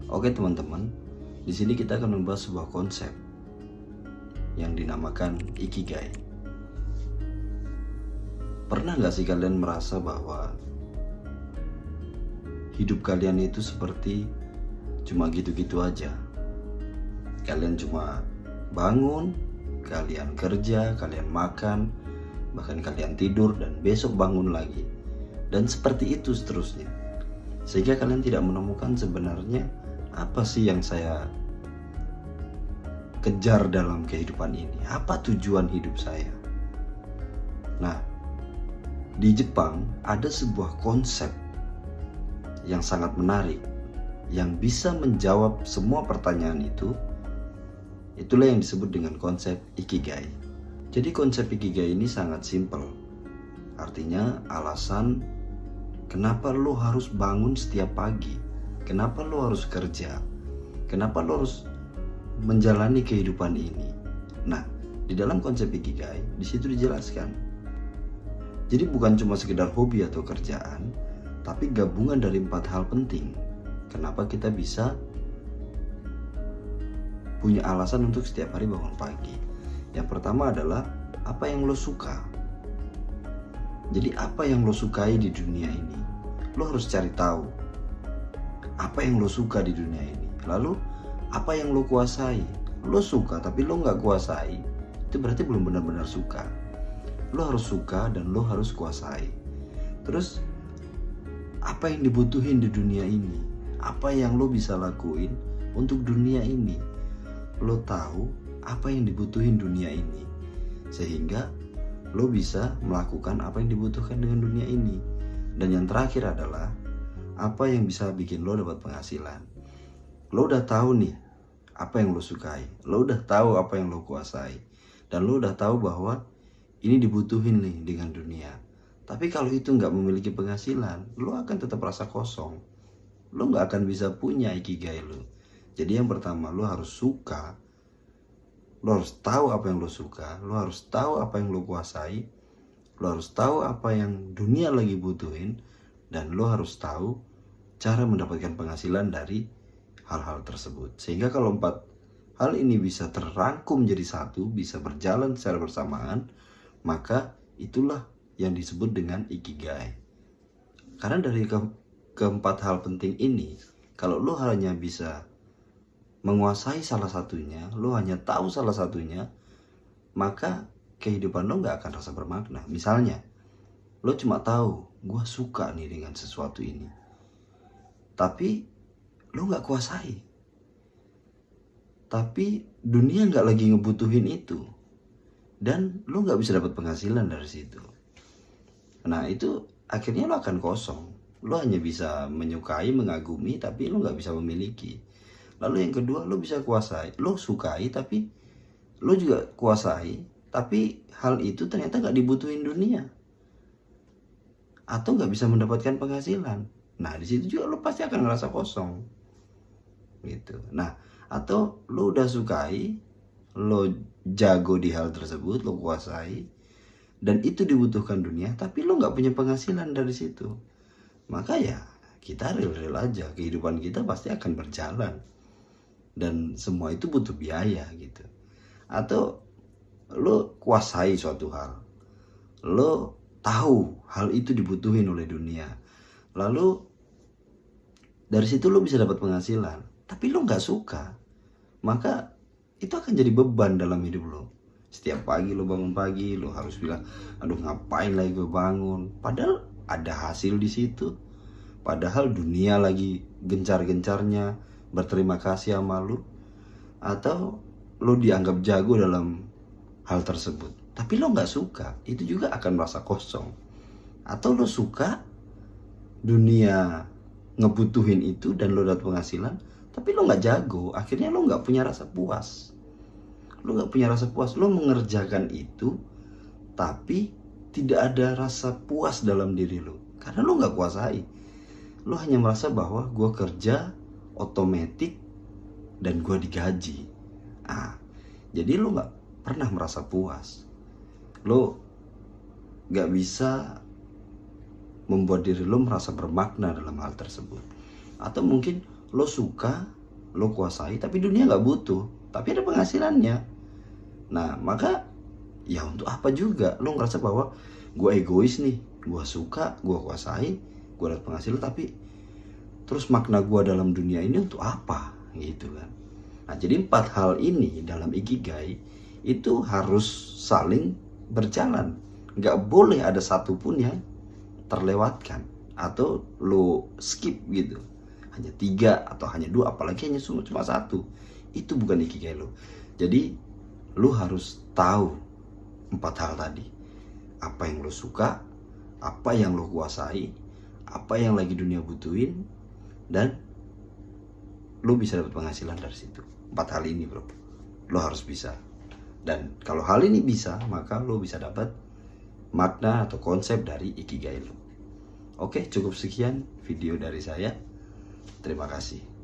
Oke teman-teman, di sini kita akan membahas sebuah konsep yang dinamakan Ikigai. Pernah nggak sih kalian merasa bahwa hidup kalian itu seperti cuma gitu-gitu aja? Kalian cuma bangun, kalian kerja, kalian makan, bahkan kalian tidur dan besok bangun lagi. Dan seperti itu seterusnya. Sehingga kalian tidak menemukan sebenarnya apa sih yang saya kejar dalam kehidupan ini? Apa tujuan hidup saya? Nah, di Jepang ada sebuah konsep yang sangat menarik yang bisa menjawab semua pertanyaan itu. Itulah yang disebut dengan konsep Ikigai. Jadi konsep Ikigai ini sangat simpel. Artinya alasan kenapa lo harus bangun setiap pagi, kenapa lo harus kerja, kenapa lo harus menjalani kehidupan ini. Nah, di dalam konsep Ikigai, di situ dijelaskan. Jadi bukan cuma sekedar hobi atau kerjaan, tapi gabungan dari 4 hal penting. Kenapa kita bisa punya alasan untuk setiap hari bangun pagi. Yang pertama adalah apa yang lo suka. Jadi apa yang lo sukai di dunia ini, lo harus cari tahu apa yang lo suka di dunia ini. Lalu apa yang lo kuasai. Lo suka tapi lo nggak kuasai, itu berarti belum benar-benar suka. Lo harus suka dan lo harus kuasai. Terus apa yang dibutuhin di dunia ini, apa yang lo bisa lakuin untuk dunia ini. Lo tahu apa yang dibutuhin dunia ini, sehingga lo bisa melakukan apa yang dibutuhkan dengan dunia ini. Dan yang terakhir adalah apa yang bisa bikin lo dapat penghasilan. Lo udah tahu nih apa yang lo sukai, lo udah tahu apa yang lo kuasai, dan lo udah tahu bahwa ini dibutuhin nih dengan dunia. Tapi kalau itu nggak memiliki penghasilan, lo akan tetap rasa kosong. Lo nggak akan bisa punya Ikigai lo. Jadi yang pertama, lo harus suka, lo harus tahu apa yang lo suka, lo harus tahu apa yang lo kuasai, lo harus tahu apa yang dunia lagi butuhin, dan lo harus tahu cara mendapatkan penghasilan dari hal-hal tersebut. Sehingga kalau 4 hal ini bisa terangkum jadi satu, bisa berjalan secara bersamaan, maka itulah yang disebut dengan Ikigai. Karena dari keempat hal penting ini, kalau lo hanya bisa menguasai salah satunya, lo hanya tahu salah satunya, maka kehidupan lo gak akan rasa bermakna. Misalnya, lo cuma tahu, gue suka nih dengan sesuatu ini, tapi lo gak kuasai. Tapi dunia gak lagi ngebutuhin itu, dan lo gak bisa dapat penghasilan dari situ. Nah itu akhirnya lo akan kosong. Lo hanya bisa menyukai, mengagumi, tapi lo gak bisa memiliki. Lalu yang kedua, lo bisa kuasai, lo sukai tapi lo juga kuasai, tapi hal itu ternyata gak dibutuhin dunia, atau gak bisa mendapatkan penghasilan. Nah di situ juga lo pasti akan ngerasa kosong gitu. Nah atau lo udah sukai, lo jago di hal tersebut, lo kuasai, dan itu dibutuhkan dunia, tapi lo gak punya penghasilan dari situ. Maka ya kita real-real aja, kehidupan kita pasti akan berjalan. Dan semua itu butuh biaya gitu. Atau lo kuasai suatu hal, lo tahu hal itu dibutuhin oleh dunia, lalu dari situ lo bisa dapat penghasilan, tapi lo gak suka, maka itu akan jadi beban dalam hidup lo. Setiap pagi lo bangun pagi, lo harus bilang, aduh ngapain lagi gue bangun, padahal ada hasil di situ. Padahal dunia lagi gencar-gencarnya berterima kasih sama lu, atau lu dianggap jago dalam hal tersebut, tapi lo nggak suka, itu juga akan merasa kosong. Atau lo suka, dunia ngebutuhin itu dan lo dapat penghasilan, tapi lo nggak jago, akhirnya lo nggak punya rasa puas. Lo nggak punya rasa puas, lo mengerjakan itu, tapi tidak ada rasa puas dalam diri lo, karena lo nggak kuasai. Lo hanya merasa bahwa gue kerja otomatis dan gue digaji. Jadi lo gak pernah merasa puas. Lo gak bisa membuat diri lo merasa bermakna dalam hal tersebut. Atau mungkin lo suka lo kuasai tapi dunia nggak butuh, tapi ada penghasilannya. Nah maka ya untuk apa juga lo ngerasa bahwa gue egois nih, gue suka, gue kuasai, gue dapat penghasilan, tapi terus makna gue dalam dunia ini untuk apa gitu kan. Nah jadi 4 hal ini dalam ikigai itu harus saling berjalan, nggak boleh ada satupun yang terlewatkan atau lo skip gitu, hanya 3 atau hanya 2, apalagi hanya cuma 1, itu bukan ikigai lo. Jadi lo harus tahu 4 hal tadi, apa yang lo suka, apa yang lo kuasai, apa yang lagi dunia butuhin, dan lo bisa dapat penghasilan dari situ. 4 hal ini bro, lo harus bisa. Dan kalau hal ini bisa, maka lo bisa dapat makna atau konsep dari ikigai lo. Oke, cukup sekian video dari saya. Terima kasih.